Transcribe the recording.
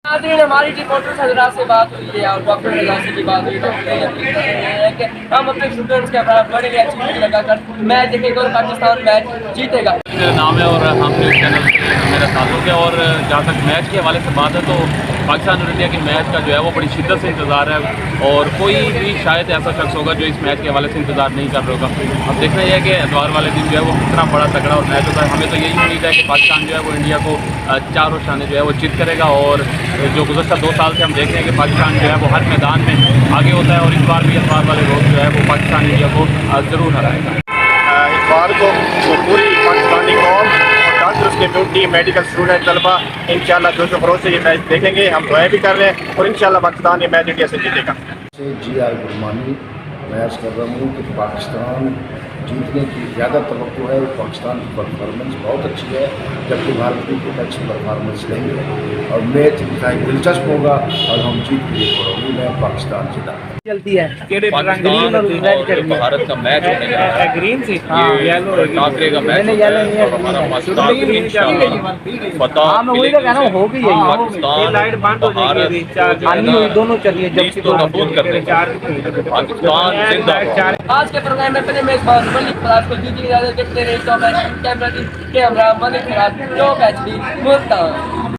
नाज़रीन, हमारी रिपोर्टर हजरात से बात हुई है और डॉक्टर रजा से भी बात हुई। डॉक्टर ये अपील कर रहे हैं कि हम अपने स्टूडेंट्स के बड़े अच्छी लगाकर मैच देखेंगे और पाकिस्तान मैच जीतेगा। मेरा नाम है और हम न्यूज़ चैनल से मेरा ताल्लुक है। और जहाँ तक मैच के हवाले से बात है तो पाकिस्तान और इंडिया के मैच का जो है वो बड़ी शिद्दत से इंतज़ार है और कोई भी शायद ऐसा शख्स होगा जो इस मैच के हवाले से इंतज़ार नहीं कर रहा होगा। अब देखना यह है कि इतवार वाले दिन जो है वो कितना बड़ा तगड़ा और मैच होता है। हमें तो यही उम्मीद है कि पाकिस्तान जो है वो इंडिया को चारों शाने जो है वो जीत करेगा। और जो गुज़श्ता 2 साल से हम देख रहे हैं कि पाकिस्तान जो है वो हर मैदान में आगे होता है और इस बार भी इतवार वाले रोज़ जो है वो पाकिस्तान इंडिया को ज़रूर हराएगा। इतवार को पूरी पाकिस्तानी कौम और डॉक्टर उसके ड्यूटी मेडिकल स्टूडेंट तलबा इंशाल्लाह जोश व खरोश से ये मैच देखेंगे। हम दुआ भी कर रहे हैं और इंशाल्लाह पाकिस्तान ये मैच इंडिया से जीतेगा। जी.आर. गुरमानी मैं अर्ज़ कर रहा हूँ कि पाकिस्तान जीतने की ज़्यादा तवक्को है। पाकिस्तान की परफॉर्मेंस बहुत अच्छी है जबकि भारत की कोई अच्छी परफॉर्मेंस नहीं है और मैच दिलचस्प होगा और हम जीत के लिए उम्मीद है पाकिस्तान जीता चलती है पाकिस्तान और भारत का मैच होने जा रहा है। ग्रीन से ये टाकरे का मैच होता है और हमारा पाकिस्तान इंशाल्लाह फतह मिलेगी। हो गई है पाकिस्तान लाइट बंद हो जाएगी, भारत दोनों चलिए जीत को कबूल कर लेंगे। पाकिस्तान जिंदाबाद। आज के प्रोग्राम में अपने मेजबान मलिक फराज को दीजिए इजाजत। देखते रहिए कैमरा मलिक फराज, लोग एचडी मुल्तान।